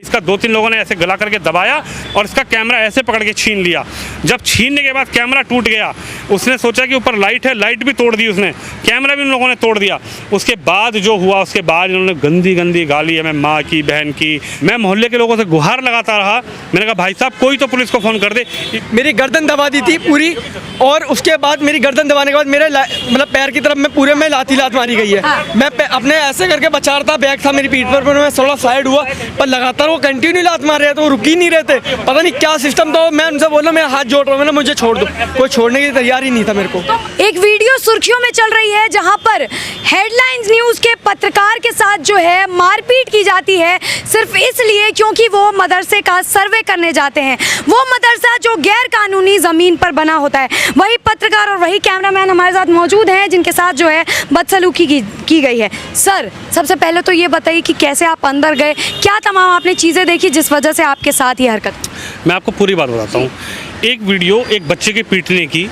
इसका 2-3 लोगों ने ऐसे गला करके दबाया और इसका कैमरा ऐसे पकड़ के छीन लिया। जब छीनने के बाद कैमरा टूट गया, उसने सोचा कि ऊपर लाइट है, लाइट भी तोड़ दी उसने, कैमरा भी उन लोगों ने तोड़ दिया। उसके बाद जो हुआ, उसके बाद इन्होंने गंदी गंदी गाली हमें माँ की, बहन की। मैं मोहल्ले के लोगों से गुहार लगाता रहा, मैंने कहा भाई साहब कोई तो पुलिस को फ़ोन कर दे। मेरी गर्दन दबा दी थी पूरी, और उसके बाद मेरी गर्दन दबाने के बाद मेरे मतलब पैर की तरफ में पूरे में लात मारी गई है। मैं अपने ऐसे करके बचा रहा था, बैग था मेरी पीठ पर, मैं थोड़ा साइड हुआ, पर लगातार वो कंटिन्यू लात मार रहे थे, वो रुक ही नहीं रहे थे। पता नहीं क्या सिस्टम था। मैं उनसे बोला मैं हाथ जोड़ रहा हूँ, मैंने मुझे छोड़ दो, कोई छोड़ने की तैयार ही नहीं था मेरे को। एक वीडियो सुर्खियों में चल रही है जहां पर हेडलाइंस न्यूज के पत्रकार के साथ जो है मारपीट की जाती है, सिर्फ इसलिए क्योंकि वो मदरसे का सर्वे करने जाते हैं। वो मदरसा जो गैर कानूनी जमीन पर बना होता है। वही पत्रकार और वही कैमरामैन हमारे साथ मौजूद हैं जिनके साथ जो है बदसलूकी की गई है। सर, सबसे पहले तो ये बताइए कि कैसे आप अंदर गए, क्या तमाम आपने चीज़ें देखी जिस वजह से आपके साथ ये हरकत? मैं आपको पूरी बात बताता हूँ। एक वीडियो एक बच्चे के पीटने की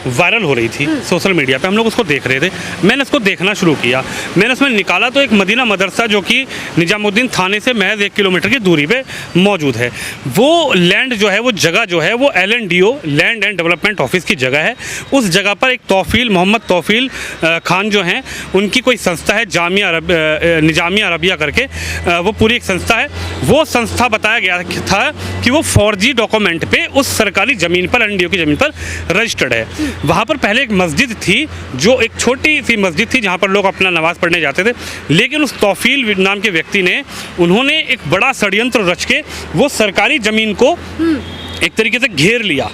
वायरल हो रही थी सोशल मीडिया पे, हम लोग उसको देख रहे थे। मैंने उसको देखना शुरू किया, मैंने उसमें निकाला तो एक मदीना मदरसा जो कि निजामुद्दीन थाने से महज 1 किलोमीटर की दूरी पे मौजूद है। वो लैंड जो है, वो जगह जो है, वो LNDO land and development office की जगह है। उस जगह पर एक मोहम्मद तौफील खान जो हैं, उनकी कोई संस्था है निजामिया अरबिया करके, वो पूरी एक संस्था है। वो संस्था बताया गया था कि वो फर्जी डॉक्यूमेंट पे उस सरकारी ज़मीन पर, LNDO की ज़मीन पर रजिस्टर्ड है। वहाँ पर पहले एक मस्जिद थी, जो एक छोटी सी मस्जिद थी जहाँ पर लोग अपना नमाज़ पढ़ने जाते थे। लेकिन उस तौफील नाम के व्यक्ति ने, उन्होंने एक बड़ा षड्यंत्र रच के वो सरकारी ज़मीन को एक तरीके से घेर लिया।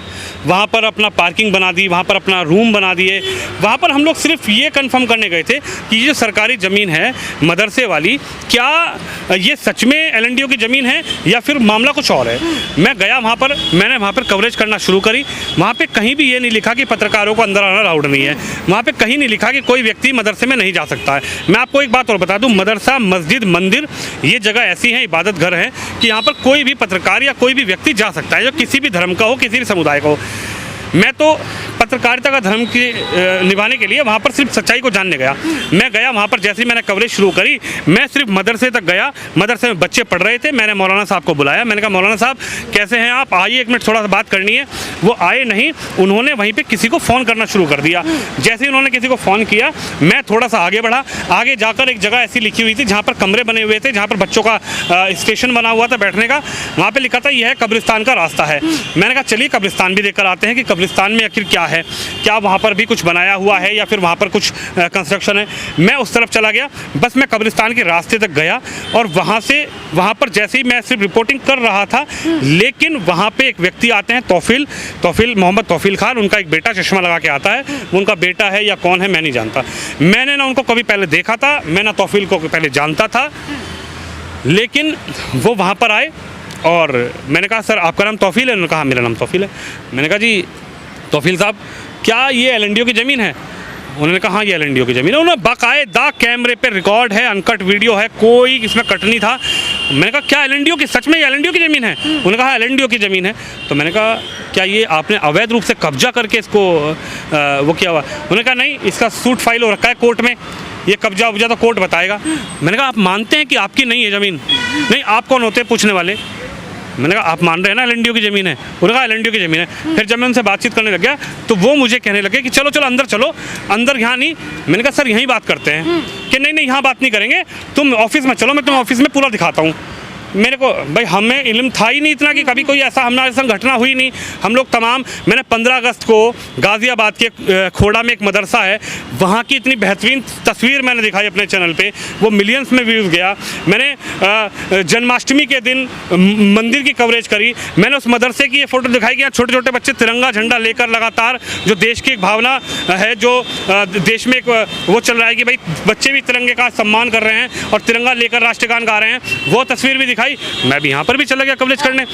वहाँ पर अपना पार्किंग बना दी, वहाँ पर अपना रूम बना दिए। वहाँ पर हम लोग सिर्फ ये कंफर्म करने गए थे कि ये जो सरकारी ज़मीन है मदरसे वाली, क्या ये सच में LNDO की ज़मीन है या फिर मामला कुछ और है। मैं गया वहाँ पर, मैंने वहाँ पर कवरेज करना शुरू करी। वहाँ पे कहीं भी ये नहीं लिखा कि पत्रकारों को अंदर आना अलाउड नहीं है। वहाँ पे कहीं नहीं लिखा कि कोई व्यक्ति मदरसे में नहीं जा सकता है। मैं आपको एक बात और बता दूँ, मदरसा, मस्जिद, मंदिर, ये जगह ऐसी हैं, इबादत घर हैं कि यहाँ पर कोई भी पत्रकार या कोई भी व्यक्ति जा सकता है, जो किसी भी धर्म का हो, किसी भी समुदाय का हो। मैं तो पत्रकारिता का धर्म के निभाने के लिए वहाँ पर सिर्फ सच्चाई को जानने गया। मैं गया वहाँ पर, जैसे ही मैंने कवरेज शुरू करी, मैं सिर्फ मदरसे तक गया। मदरसे में बच्चे पढ़ रहे थे। मैंने मौलाना साहब को बुलाया, मैंने कहा मौलाना साहब कैसे हैं आप, आइए 1 मिनट थोड़ा सा बात करनी है। वो आए नहीं, उन्होंने वहीं पर किसी को फ़ोन करना शुरू कर दिया। जैसे ही उन्होंने किसी को फ़ोन किया, मैं थोड़ा सा आगे बढ़ा। आगे जाकर एक जगह ऐसी लिखी हुई थी जहाँ पर कमरे बने हुए थे, जहाँ पर बच्चों का स्टेशन बना हुआ था बैठने का। वहाँ पर लिखा था यह है कब्रिस्तान का रास्ता है। मैंने कहा चलिए कब्रिस्तान भी देखकर आते हैं कि कब्रिस्तान में आखिर क्या है, क्या वहाँ पर भी कुछ बनाया हुआ है या फिर वहाँ पर कुछ कंस्ट्रक्शन है। मैं उस तरफ चला गया। बस मैं कब्रिस्तान के रास्ते तक गया और वहाँ पर जैसे ही मैं सिर्फ रिपोर्टिंग कर रहा था, लेकिन वहाँ पे एक व्यक्ति आते हैं, मोहम्मद तौफील खान। उनका एक बेटा चश्मा लगा के आता है। उनका बेटा है या कौन है मैं नहीं जानता। मैंने ना उनको कभी पहले देखा था, मैं ना तौफील को पहले जानता था। लेकिन वो वहाँ पर आए और मैंने कहा सर आपका नाम तौफील है? उन्होंने कहा मेरा नाम तौफील है। मैंने कहा जी तौफील साहब क्या ये LNDO की ज़मीन है? उन्होंने कहा हाँ ये LNDO की ज़मीन है। उन्होंने बाकायदा कैमरे पे रिकॉर्ड है, अनकट वीडियो है, कोई इसमें कट नहीं था। मैंने कहा क्या LNDO की, सच में ये LNDO की ज़मीन है? उन्होंने कहा LNDO की ज़मीन है। तो मैंने कहा क्या ये आपने अवैध रूप से कब्जा करके इसको वो किया हुआ? उन्होंने कहा नहीं, इसका सूट फाइल हो रखा है कोर्ट में, ये कब्जा उब्जा तो कोर्ट बताएगा। मैंने कहा आप मानते हैं कि आपकी नहीं है ज़मीन? नहीं, आप कौन होते हैं पूछने वाले? मैंने कहा आप मान रहे हैं ना LNDO की ज़मीन है? उन्होंने कहा LNDO की ज़मीन है। फिर जब मैं उनसे बातचीत करने लग गया तो वो मुझे कहने लगे कि चलो चलो अंदर चलो। अंदर यहाँ नहीं। मैंने कहा सर यहीं बात करते हैं। कि नहीं नहीं यहाँ बात नहीं करेंगे, तुम ऑफिस में चलो, मैं तुम्हें ऑफिस में पूरा दिखाता हूँ। मेरे को भाई हमें इल्म था ही नहीं इतना कि कभी कोई ऐसा हमारे संग घटना हुई नहीं। हम लोग तमाम, मैंने 15 अगस्त को गाज़ियाबाद के खोड़ा में एक मदरसा है, वहाँ की इतनी बेहतरीन तस्वीर मैंने दिखाई अपने चैनल पे, वो मिलियंस में व्यूज़ गया। मैंने जन्माष्टमी के दिन मंदिर की कवरेज करी। मैंने उस मदरसे की ये फ़ोटो दिखाई कि छोटे छोटे बच्चे तिरंगा झंडा लेकर लगातार, जो देश की एक भावना है, जो देश में एक वो चल रहा है कि भाई बच्चे भी तिरंगे का सम्मान कर रहे हैं और तिरंगा लेकर राष्ट्रगान गा रहे हैं, वो तस्वीर भी दिखाई। मैं भी यहाँ पर भी चला गया कवरेज करने।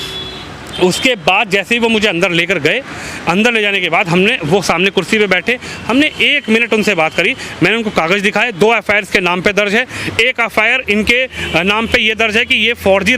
उसके बाद जैसे ही वो मुझे अंदर लेकर गए, अंदर ले जाने के बाद हमने वो सामने कुर्सी पे बैठे, हमने 1 मिनट उनसे बात करी। मैंने उनको कागज़ दिखाए, 2 एफआईआर के नाम पे दर्ज है। एक एफआईआर इनके नाम पे ये दर्ज है कि ये फर्जी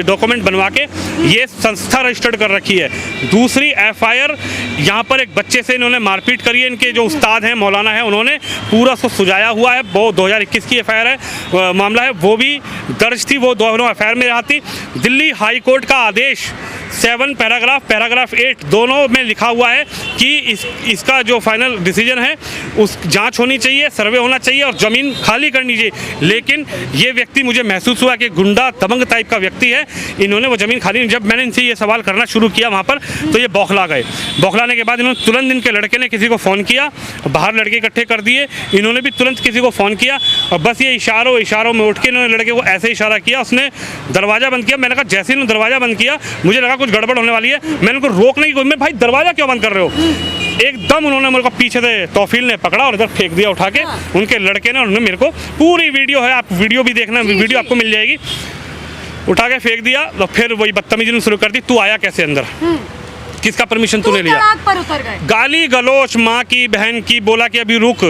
डॉक्यूमेंट बनवा के ये संस्था रजिस्टर्ड कर रखी है। दूसरी एफआईआर यहाँ पर एक बच्चे से इन्होंने मारपीट करी है। इनके जो उस्ताद हैं, मौलाना है, उन्होंने पूरा उसको सुझाया हुआ है। वो 2021 की एफआईआर है, मामला है, वो भी दर्ज थी, वो दोनों एफआईआर में आती। दिल्ली हाई कोर्ट का आदेश 7 पैराग्राफ 8 दोनों में लिखा हुआ है कि इसका जो फाइनल डिसीजन है उस जांच होनी चाहिए, सर्वे होना चाहिए और ज़मीन खाली करनी चाहिए। लेकिन ये व्यक्ति, मुझे महसूस हुआ कि गुंडा दबंग टाइप का व्यक्ति है। इन्होंने वो ज़मीन खाली, जब मैंने इनसे ये सवाल करना शुरू किया वहाँ पर, तो ये बौखला गए। बौखलाने के बाद इन्होंने तुरंत, इनके लड़के ने किसी को फ़ोन किया, बाहर लड़के इकट्ठे कर दिए। इन्होंने भी तुरंत किसी को फ़ोन किया और बस ये इशारों में उठ के इन्होंने लड़के को ऐसे इशारा किया, उसने दरवाज़ा बंद किया। मैंने कहा जैसे ही दरवाज़ा बंद किया मुझे लगा कुछ गड़बड़ होने वाली है। मैंने उनको रोकने की कोशिश, मैं भाई दरवाज़ा क्यों बंद कर रहे हो? एकदम उन्होंने मेरे को पीछे से तौफील ने पकड़ा और इधर फेंक दिया उठा के। उनके लड़के ने, उन्होंने मेरे को, पूरी वीडियो है, आप वीडियो भी देखना, वीडियो आपको मिल जाएगी, उठा के फेंक दिया। तो फिर वही बदतमीजी शुरू कर दी, तू आया कैसे अंदर, किसका परमिशन तूने लिया? पर उतर गए। गाली गलोच माँ की, बहन की, बोला कि अभी रुक,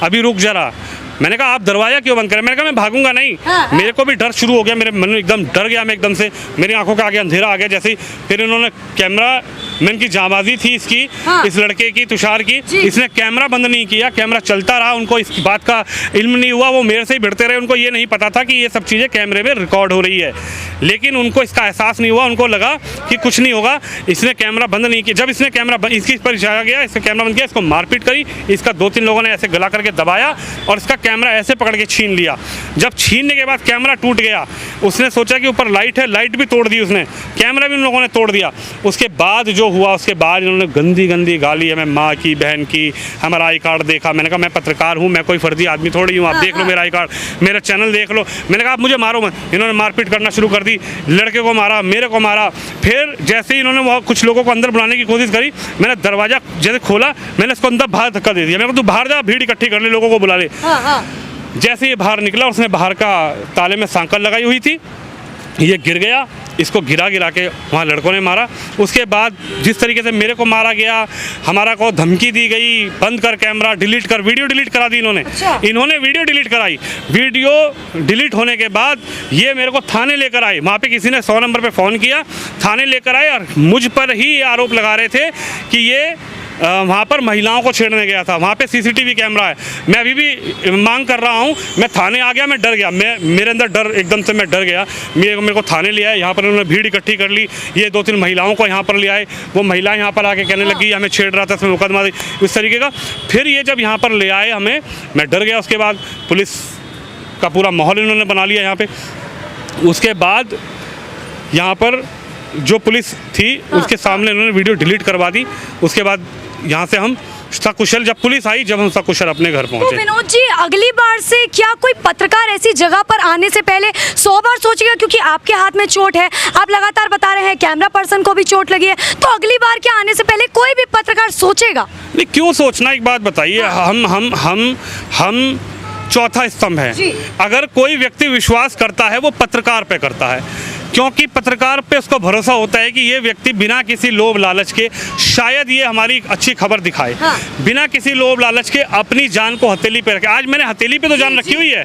अभी रुक जरा। मैंने कहा आप दरवाजा क्यों बंद करें? मैंने कहा मैं भागूंगा नहीं। मेरे को भी डर शुरू हो गया, मेरे मन में एकदम डर गया मैं, एकदम से मेरी आंखों के आगे अंधेरा आ गया जैसे ही। फिर इन्होंने कैमरा, मैं इनकी जाबाजी थी इसकी, इस लड़के की, तुषार की, इसने कैमरा बंद नहीं किया, कैमरा चलता रहा। उनको इस बात का इल्म नहीं हुआ, वो मेरे से ही भिड़ते रहे। उनको ये नहीं पता था कि ये सब चीज़ें कैमरे में रिकॉर्ड हो रही है, लेकिन उनको इसका एहसास नहीं हुआ। उनको लगा कि कुछ नहीं होगा, इसने कैमरा बंद नहीं किया। जब इसने कैमरा इसकी पर इशारा गया, इसने कैमरा बंद किया, इसको मारपीट करी। इसका 2-3 लोगों ने ऐसे गला करके दबाया और इसका कैमरा ऐसे पकड़ के छीन लिया। जब छीनने के बाद कैमरा टूट गया, उसने सोचा कि ऊपर लाइट है, लाइट भी तोड़ दी उसने, कैमरा भी उन लोगों ने तोड़ दिया। उसके बाद जो हुआ, उसके बाद इन्होंने गंदी गंदी गाली हमें, माँ की, बहन की, हमारा आई कार्ड देखा। मैंने कहा मैं पत्रकार हूँ, मैं कोई फर्जी आदमी थोड़ी हूँ, आप देख लो मेरा आई कार्ड, मेरा चैनल देख लो। मैंने कहा आप मुझे मारो मत। इन्होंने मारपीट करना शुरू कर दी, लड़के को मारा, मेरे को मारा। फिर जैसे ही इन्होंने वहाँ कुछ लोगों को अंदर बुलाने की कोशिश करी, मैंने दरवाज़ा जैसे खोला, मैंने इसको अंदर बाहर धक्का दे दिया। मैंने कहा तू बाहर जा, भीड़ इकट्ठी कर ले, लोगों को बुला ले। जैसे ये बाहर निकला, उसने बाहर का ताले में सांकल लगाई हुई थी, ये गिर गया। इसको गिरा के वहाँ लड़कों ने मारा। उसके बाद जिस तरीके से मेरे को मारा गया, हमारा को धमकी दी गई, बंद कर कैमरा, डिलीट कर, वीडियो डिलीट करा दी इन्होंने। इन्होंने वीडियो डिलीट कराई। वीडियो डिलीट होने के बाद ये मेरे को थाने लेकर आए। वहाँ पे किसी ने 100 नंबर पे फ़ोन किया, थाने लेकर आए और मुझ पर ही ये आरोप लगा रहे थे कि ये वहाँ पर महिलाओं को छेड़ने गया था। वहाँ पे सीसीटीवी कैमरा है। मैं अभी भी मांग कर रहा हूँ, मैं थाने आ गया, मैं डर गया, मेरे अंदर डर, एकदम से मैं डर गया। मेरे को थाने ले आए, यहाँ पर उन्होंने भीड़ इकट्ठी कर ली। ये 2-3 महिलाओं को यहाँ पर ले आए, वो महिलाएं यहाँ पर आके कहने लगी हमें छेड़ रहा था, इसमें मुकदमा इस तरीके का। फिर ये जब यहाँ पर ले आए हमें, मैं डर गया। उसके बाद पुलिस का पूरा माहौल इन्होंने बना लिया यहाँ पर। उसके बाद यहाँ पर जो पुलिस थी उसके सामने इन्होंने वीडियो डिलीट करवा दी। उसके बाद यहाँ से हम सकुशल, जब पुलिस आई, जब हम सकुशल अपने घर पहुँचे। तो विनोद जी, अगली बार से क्या कोई पत्रकार ऐसी जगह पर आने से पहले 100 बार सोचेगा? क्योंकि आपके हाथ में चोट है, आप लगातार बता रहे हैं कैमरा पर्सन को भी चोट लगी है, तो अगली बार क्या आने से पहले कोई भी पत्रकार सोचेगा? नहीं, क्यों सोचना? एक बात बताइए, हम चौथा स्तंभ है। अगर कोई व्यक्ति विश्वास करता है वो पत्रकार पे करता है, क्योंकि पत्रकार पे उसको भरोसा होता है कि ये व्यक्ति बिना किसी लोभ लालच के शायद ये हमारी अच्छी खबर दिखाए। बिना किसी लोभ लालच के अपनी जान को हथेली पे रखे। आज मैंने हथेली पे तो जान रखी हुई है,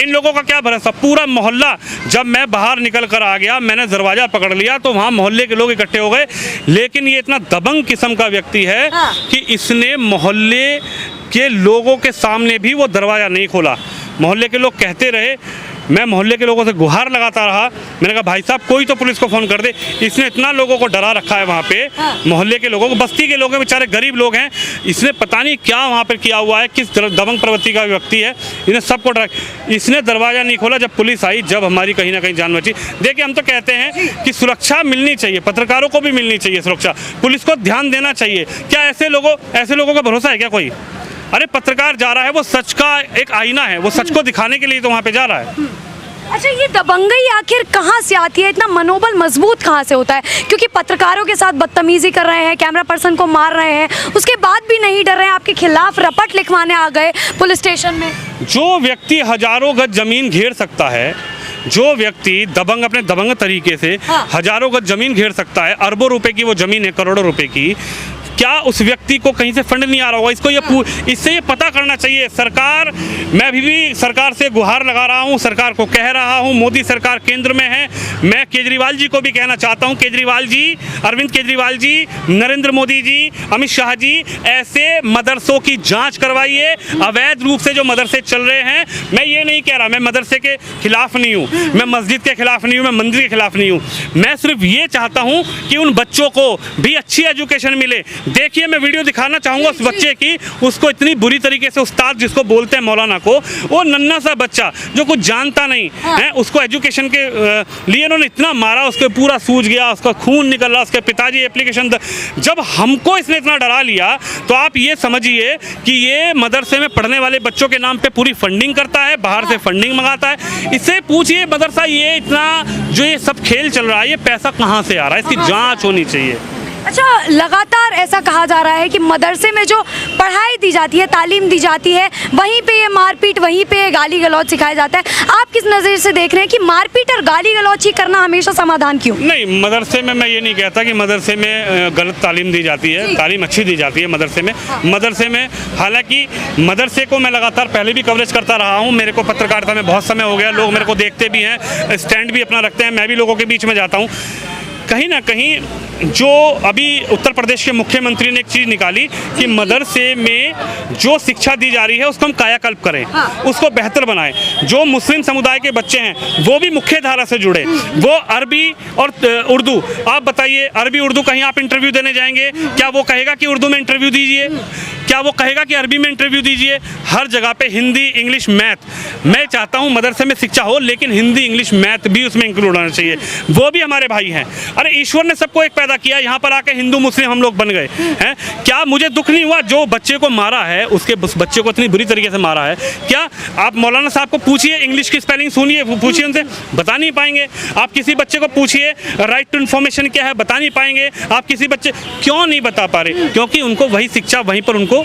इन लोगों का क्या भरोसा? पूरा मोहल्ला, जब मैं बाहर निकल कर आ गया, मैंने दरवाज़ा पकड़ लिया तो वहाँ मोहल्ले के लोग इकट्ठे हो गए। लेकिन ये इतना दबंग किस्म का व्यक्ति है कि इसने मोहल्ले के लोगों के सामने भी वो दरवाज़ा नहीं खोला। मोहल्ले के लोग कहते रहे, मैं मोहल्ले के लोगों से गुहार लगाता रहा। मैंने कहा भाई साहब कोई तो पुलिस को फ़ोन कर दे। इसने इतना लोगों को डरा रखा है वहाँ पे, मोहल्ले के लोगों को, बस्ती के लोग हैं बेचारे, गरीब लोग हैं। इसने पता नहीं क्या वहाँ पर किया हुआ है, किस दबंग प्रवृत्ति का व्यक्ति है, इन्हें सबको डरा। इसने दरवाज़ा नहीं खोला। जब पुलिस आई, जब हमारी कहीं ना कहीं जान बची। देखिए, हम तो कहते हैं कि सुरक्षा मिलनी चाहिए, पत्रकारों को भी मिलनी चाहिए सुरक्षा, पुलिस को ध्यान देना चाहिए। क्या ऐसे लोगों का भरोसा है क्या कोई? अरे पत्रकार जा रहा है, वो सच का एक आईना है, वो सच को दिखाने के लिए तो वहाँ पे जा रहा है। अच्छा, ये दबंगई आखिर कहाँ से आती है? इतना मनोबल मजबूत कहाँ से होता है? क्योंकि पत्रकारों के साथ बदतमीजी कर रहे हैं, कैमरा पर्सन को मार रहे हैं, उसके बाद भी नहीं डर रहे हैं, आपके खिलाफ रपट लिखवाने आ गए पुलिस स्टेशन में। जो व्यक्ति हजारों गज जमीन घेर सकता है, जो व्यक्ति दबंग अपने दबंग तरीके से हजारों गज जमीन घेर सकता है, अरबों रुपए की वो जमीन है, करोड़ों रुपए की, क्या उस व्यक्ति को कहीं से फंड नहीं आ रहा होगा? इसको इससे ये पता करना चाहिए। सरकार, मैं अभी भी सरकार से गुहार लगा रहा हूँ, सरकार को कह रहा हूँ, मोदी सरकार केंद्र में है। मैं केजरीवाल जी को भी कहना चाहता हूँ, केजरीवाल जी, अरविंद केजरीवाल जी, नरेंद्र मोदी जी, अमित शाह जी, ऐसे मदरसों की जांच करवाइए। अवैध रूप से जो मदरसे चल रहे हैं, मैं ये नहीं कह रहा मैं मदरसे के खिलाफ नहीं हूँ, मैं मस्जिद के खिलाफ नहीं हूँ, मैं मंदिर के खिलाफ नहीं हूँ। मैं सिर्फ ये चाहता हूँ कि उन बच्चों को भी अच्छी एजुकेशन मिले। देखिए, मैं वीडियो दिखाना चाहूँगा उस बच्चे की, उसको इतनी बुरी तरीके से उस्ताद जिसको बोलते हैं मौलाना को, वो नन्हा सा बच्चा जो कुछ जानता नहीं है, उसको एजुकेशन के लिए उन्होंने इतना मारा, उसके पूरा सूज गया, उसका खून निकल रहा, उसके पिताजी एप्लीकेशन। जब हमको इसने इतना डरा लिया तो आप ये समझिए कि ये मदरसे में पढ़ने वाले बच्चों के नाम पे पूरी फंडिंग करता है, बाहर से फंडिंग मंगाता है। इससे पूछिए मदरसा, ये इतना जो ये सब खेल चल रहा है, ये पैसा कहाँ से आ रहा है? इसकी जांच होनी चाहिए। अच्छा, लगातार ऐसा कहा जा रहा है कि मदरसे में जो पढ़ाई दी जाती है, तालीम दी जाती है, वहीं पे ये मारपीट, वहीं पे गाली गलौज सिखाया जाता है। आप किस नज़र से देख रहे हैं कि मारपीट और गाली गलौज ही करना हमेशा समाधान क्यों? नहीं, मदरसे में मैं ये नहीं कहता कि मदरसे में गलत तालीम दी जाती है, तालीम अच्छी दी जाती है मदरसे में। मदरसे में हालांकि मदरसे को मैं लगातार पहले भी कवरेज करता रहा हूँ, मेरे को पत्रकारिता में बहुत समय हो गया, लोग मेरे को देखते भी हैं, स्टैंड भी अपना रखते हैं, मैं भी लोगों के बीच में जाता हूँ। कहीं ना कहीं जो अभी उत्तर प्रदेश के मुख्यमंत्री ने एक चीज़ निकाली कि मदरसे में जो शिक्षा दी जा रही है उसको हम कायाकल्प करें, उसको बेहतर बनाएं। जो मुस्लिम समुदाय के बच्चे हैं वो भी मुख्य धारा से जुड़े, वो अरबी और उर्दू। आप बताइए, अरबी उर्दू कहीं आप इंटरव्यू देने जाएंगे, क्या वो कहेगा कि उर्दू में इंटरव्यू दीजिए? क्या वो कहेगा कि अरबी में इंटरव्यू दीजिए? हर जगह पे हिंदी, इंग्लिश, मैथ। मैं चाहता हूँ मदरसे में शिक्षा हो, लेकिन हिंदी, इंग्लिश, मैथ भी उसमें इंक्लूड होना चाहिए। वो भी हमारे भाई हैं। अरे ईश्वर ने सबको एक पैदा किया, यहाँ पर आके हिंदू मुस्लिम हम लोग बन गए हैं। क्या मुझे दुख नहीं हुआ जो बच्चे को मारा है, उसके बच्चे को इतनी बुरी तरीके से मारा है? क्या आप मौलाना साहब को पूछिए, इंग्लिश की स्पेलिंग सुनिए, पूछिए उनसे, बता नहीं पाएंगे। आप किसी बच्चे को पूछिए राइट टू इन्फॉर्मेशन क्या है, बता नहीं पाएंगे। आप किसी बच्चे, क्यों नहीं बता पा रहे? क्योंकि उनको वही शिक्षा वहीं पर उनको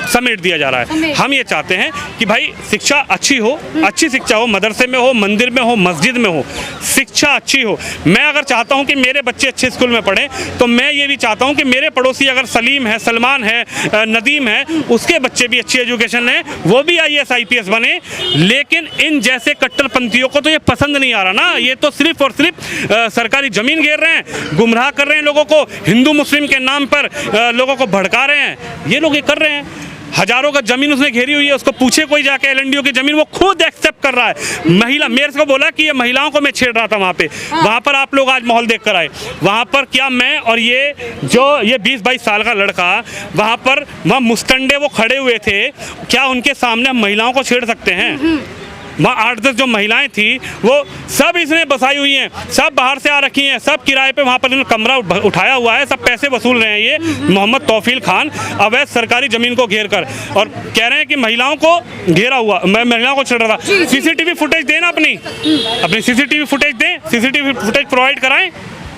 समेट दिया जा रहा है। हम ये चाहते हैं कि भाई शिक्षा अच्छी हो, अच्छी शिक्षा हो, मदरसे में हो, मंदिर में हो, मस्जिद में हो, शिक्षा अच्छी हो। मैं अगर चाहता हूं कि मेरे बच्चे अच्छे स्कूल में पढ़ें, तो मैं ये भी चाहता हूं कि मेरे पड़ोसी अगर सलीम है, सलमान है, नदीम है, उसके बच्चे भी अच्छी एजुकेशन लें, वो भी IAS IPS बने। लेकिन इन जैसे कट्टरपंथियों को तो ये पसंद नहीं आ रहा ना। ये तो सिर्फ और सिर्फ सरकारी जमीन घेर रहे हैं, गुमराह कर रहे हैं लोगों को, हिंदू मुस्लिम के नाम पर लोगों को भड़का रहे हैं। ये लोग ये कर रहे हैं। हजारों का जमीन उसने घेरी हुई है, उसको पूछे कोई जाके LNDO की जमीन, वो खुद एक्सेप्ट कर रहा है। महिला, मेरे को बोला कि ये महिलाओं को मैं छेड़ रहा था वहाँ पे। वहाँ पर आप लोग आज माहौल देख कर आए। वहाँ पर क्या मैं और ये 20-22 साल का लड़का वहाँ मुस्तंडे वो खड़े हुए थे, क्या उनके सामने हम महिलाओं को छेड़ सकते हैं? वहाँ 8-10 जो महिलाएं थी वो सब इसने बसाई हुई हैं, सब बाहर से आ रखी हैं, सब किराए पे वहाँ पर इन्होंने कमरा उठाया हुआ है, सब पैसे वसूल रहे हैं ये मोहम्मद तौफील खान अवैध सरकारी ज़मीन को घेर कर, और कह रहे हैं कि महिलाओं को घेरा हुआ, मैं महिलाओं को छेड़ रहा था। CCTV फुटेज दें ना, अपनी CCTV फुटेज दें, CCTV फुटेज प्रोवाइड कराएं।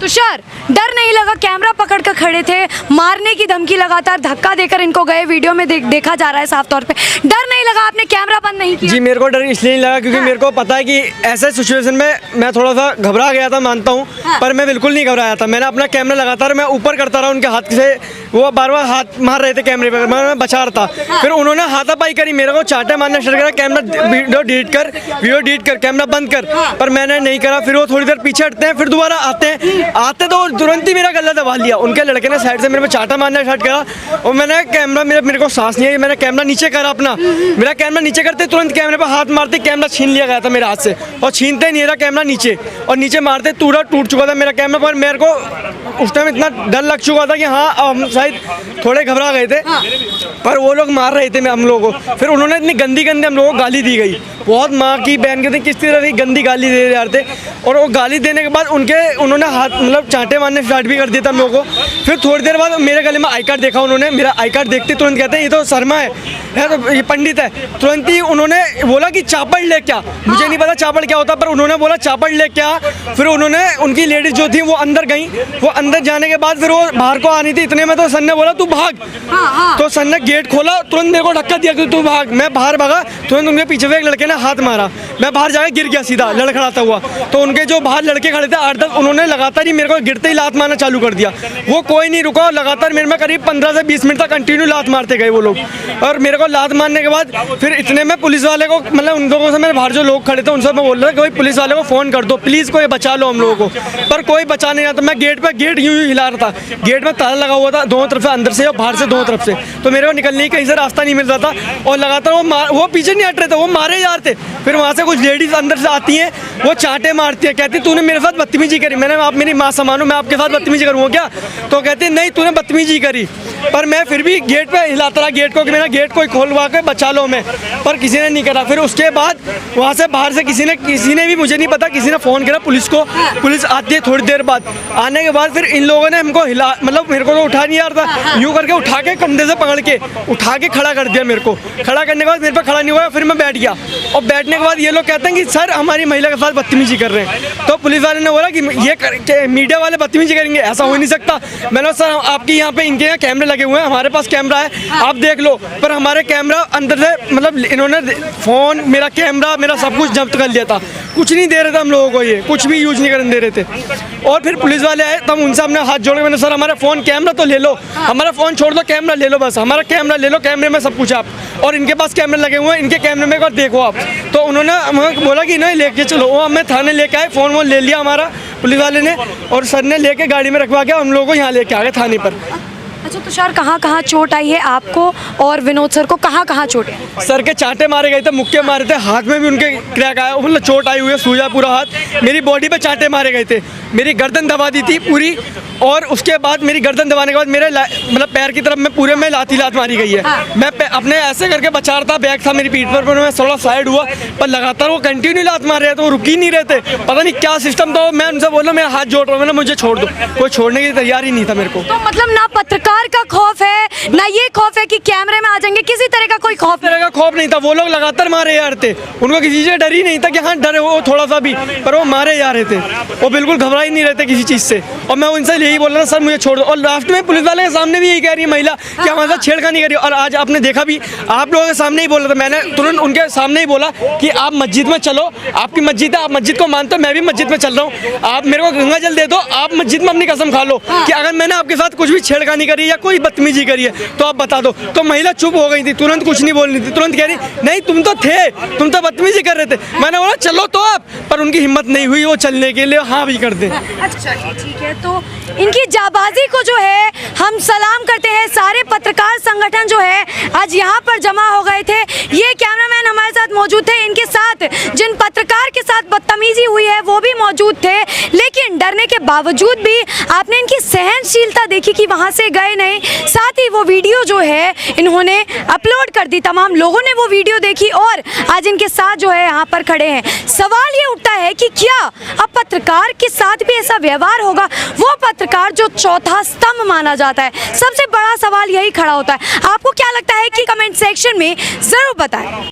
तुषार, डर नहीं लगा? कैमरा पकड़ कर खड़े थे, मारने की धमकी, लगातार धक्का देकर इनको गए, वीडियो में देखा जा रहा है साफ तौर पे। डर नहीं लगा? आपने कैमरा बंद नहीं किया? जी, मेरे को डर इसलिए नहीं लगा क्योंकि मेरे को पता है कि ऐसे सिचुएशन में मैं थोड़ा सा घबरा गया था, मानता हूँ, पर मैं बिल्कुल नहीं घबराया था। मैंने अपना कैमरा लगातार मैं ऊपर करता रहा, उनके हाथ से वो बार-बार हाथ मार रहे थे कैमरे पर, मैं बचा रहा था। फिर उन्होंने हाथापाई करी, मेरे को चाटे मारना शुरू करा, कैमरा वीडियो डिलीट कर, कैमरा बंद कर, पर मैंने नहीं करा। फिर वो थोड़ी देर पीछे हटते हैं, फिर दोबारा आते तो तुरंत ही मेरा गला दबा लिया। उनके लड़के ने साइड से मेरे पे चाटा मारना स्टार्ट करा, और मैंने कैमरा, मेरे को सांस नहीं आई, मैंने कैमरा नीचे करा अपना। मेरा कैमरा नीचे करते तुरंत कैमरे पे हाथ मारते कैमरा छीन लिया गया था मेरे हाथ से, और छीनते नहीं रहा कैमरा नीचे, और नीचे मारते पूरा टूट चुका था मेरा कैमरा। पर मेरे को उस टाइम इतना डर लग चुका था कि हाँ, हम शायद थोड़े घबरा गए थे, पर वो लोग मार रहे थे हम लोगों को। फिर उन्होंने इतनी गंदी हम लोगों को गाली दी गई, बहुत माँ की बहन के थे, किस तरह की गंदी गाली दे रहे थे। और वो गाली देने के बाद उन्होंने हाथ मतलब चाटे मारने स्टार्ट भी कर दिया था हम लोगों को। फिर थोड़ी देर बाद मेरे गले में आई कार्ड देखा उन्होंने, मेरा आई कार्ड देखते तुरंत कहते हैं ये तो शर्मा है, तो ये पंडित है। तुरंत ही उन्होंने बोला कि चापड़ ले क्या, मुझे नहीं पता चापड़ क्या होता, पर उन्होंने बोला चापड़ ले क्या। फिर उन्होंने, उनकी लेडीज जो थी वो अंदर गई, वो अंदर जाने के बाद फिर वो बाहर को आनी थी, इतने में तो सन ने बोला तू भाग। तो सन ने गेट खोला, तुरंत मेरे को धक्का दिया कि तू भाग। मैं बाहर भागा, तुरंत उनके पीछे से एक लड़के ने हाथ मारा, मैं बाहर जाकर गिर गया सीधा लड़खड़ाता हुआ। तो उनके जो बाहर लड़के खड़े थे 8-10, उन्होंने लगातार ही मेरे को गिरते ही लात मारना चालू कर दिया। वो कोई नहीं रुका, लगातार मेरे में करीब 15 से 20 मिनट तक कंटिन्यू लात मारते गए वो लोग। और मेरे को लात मारने के बाद फिर इतने में पुलिस वाले को, मतलब उन लोगों से, मेरे बाहर जो लोग खड़े थे उनसे मैं बोल रहा था कोई पुलिस वाले को फ़ोन कर दो प्लीज़, कोई बचा लो हम लोगों को। पर कोई बचा नहीं रहा था। मैं गेट यूँ हिला रहा था, गेट में ताला लगा हुआ था दोनों तरफ से, अंदर से और बाहर से दोनों तरफ से। तो मेरे को निकलने की कहीं से रास्ता नहीं मिल रहा था और लगातार वो पीछे नहीं हट रहे थे, वो मारे जा रहे थे। फिर वहाँ से कुछ लेडीज़ अंदर से आती हैं, वो चांटे मारती है, कहती तूने मेरे साथ बदतमीजी करी। मैंने, आप मेरी माँ समान हो, मैं आपके साथ बदतमीजी करूँगा क्या? तो कहते नहीं तूने बदतमीजी करी। पर मैं फिर भी गेट पे हिलाता रहा गेट को कि मेरा गेट कोई खोलवा के बचा लो मैं, पर किसी ने नहीं करा। फिर उसके बाद वहाँ से बाहर से किसी ने भी, मुझे नहीं पता, किसी ने फ़ोन करा पुलिस को। पुलिस आती है थोड़ी देर बाद। आने के बाद फिर इन लोगों ने हमको हिला, मतलब मेरे को तो उठा नहीं आ रहा था, यूँ करके उठा के कंधे से पकड़ के उठा के खड़ा कर दिया मेरे को। खड़ा करने के बाद मेरे पे खड़ा नहीं हुआ, फिर मैं बैठ गया। और बैठने के बाद ये लोग कहते हैं कि सर हमारी महिला के साथ बदतमीजी कर रहे हैं। तो पुलिस वाले ने बोला कि ये मीडिया वाले बदतमीजी करेंगे, ऐसा हो नहीं सकता। मैंने सर आपके यहाँ पे, इनके यहाँ कैमरे लगे हुए हैं, हमारे पास कैमरा है, आप देख लो। पर हमारे कैमरा अंदर से, मतलब इन्होंने फ़ोन, मेरा कैमरा, मेरा सब कुछ जब्त कर लिया था। कुछ नहीं दे रहे थे हम लोगों को, ये कुछ भी यूज नहीं करने दे रहे थे। और फिर पुलिस वाले आए, तब उनसे हमने हाथ जोड़े, मैंने सर हमारा फ़ोन, कैमरा तो ले लो, हमारा फ़ोन छोड़ दो, कैमरा ले लो, बस हमारा कैमरा ले लो, कैमरे में सब कुछ आप। और इनके पास कैमरे लगे हुए हैं, इनके कैमरे में एक बार देखो आप। तो उन्होंने हमें बोला कि इन्हें लेके चलो। वो हमें थाने लेके आए, फ़ोन वोन ले लिया हमारा पुलिस वाले ने, और सर ने लेके गाड़ी में रखवा के हम लोगों को यहाँ लेके आ गए थाने पर। अच्छा तुषार, कहाँ चोट आई है आपको और विनोद सर को कहाँ चोट है? सर के चांटे मारे गए थे, मुक्के मारे थे, हाथ में भी उनके क्रैक आया, मतलब चोट आई हुई है, सूजा पूरा हाथ। मेरी बॉडी पे चांटे मारे गए थे, मेरी गर्दन दबा दी थी पूरी। और उसके बाद मेरी गर्दन दबाने के बाद मेरे मतलब पैर की तरफ में पूरे में लात मारी गई है। मैं अपने ऐसे करके बचा रहा था, बैग था मेरी पीठ पर मैं थोड़ा साइड हुआ, पर लगातार वो कंटिन्यू लात मार रहे थे, वो रुक ही नहीं रहे थे। पता नहीं क्या सिस्टम था। मैं उनसे बोला मैं हाथ जोड़ रहा हूँ, मैंने मुझे छोड़ दो, कोई छोड़ने की तैयार ही नहीं था मेरे को। तो मतलब ना पत्रकार का खौफ है, ना ये खौफ है कि कैमरे में आ जाएंगे, किसी तरह का कोई खौफ नहीं था। वो लोग लगातार मारे जा रहे थे, उनको किसी से डर ही नहीं था कि हाँ डरे वो थोड़ा सा भी, पर वो मारे जा रहे थे, वो बिल्कुल घबरा ही नहीं रहे थे किसी चीज़ से। और मैं उनसे यही बोल रहा था सर मुझे छोड़ दो। और लास्ट में पुलिस वाले के सामने भी यही कह रही है महिला कि हमारे साथ छेड़खानी करी। और आज आपने देखा भी, आप लोगों के सामने ही बोला था, मैंने तुरंत उनके सामने ही बोला कि आप मस्जिद में चलो, आपकी मस्जिद है, आप मस्जिद को मानते हो, मैं भी मस्जिद में चल रहा हूँ, आप मेरे को गंगा जल दे दो, आप मस्जिद में अपनी कसम खा लो कि अगर मैंने आपके साथ कुछ भी छेड़खानी करी या कोई बदतमीजी करी है तो आप बता दो। तो महिला चुप हो गई थी, तुरंत कुछ नहीं बोल रही थी, तुरंत कह रही नहीं तुम तो थे, तुम तो बदतमीजी कर रहे थे। मैंने बोला चलो तो आप, पर उनकी हिम्मत नहीं हुई वो चलने के लिए हाँ भी कर दे। अच्छा ठीक है, तो इनकी जाबाजी को जो है हम सलाम करते हैं। सारे पत्रकार संगठन जो है आज यहाँ पर जमा हो गए थे। ये कैमरामैन हमारे साथ मौजूद थे, इनके साथ जिन पत्रकार के साथ बदतमीजी हुई है वो भी मौजूद थे, लेकिन डरने के बावजूद भी आपने इनकी सहनशीलता देखी कि वहाँ से गए नहीं। साथ ही वो वीडियो जो है इन्होंने अपलोड कर दी, तमाम लोगों ने वो वीडियो देखी और आज इनके साथ जो है यहाँ पर खड़े हैं। सवाल ये उठता है कि क्या अब पत्रकार के साथ भी ऐसा व्यवहार होगा, वो पत्रकार जो चौथा स्तंभ माना जाता है। सबसे बड़ा सवाल यही खड़ा होता है। आपको क्या लगता है कि कमेंट सेक्शन में जरूर बताएं।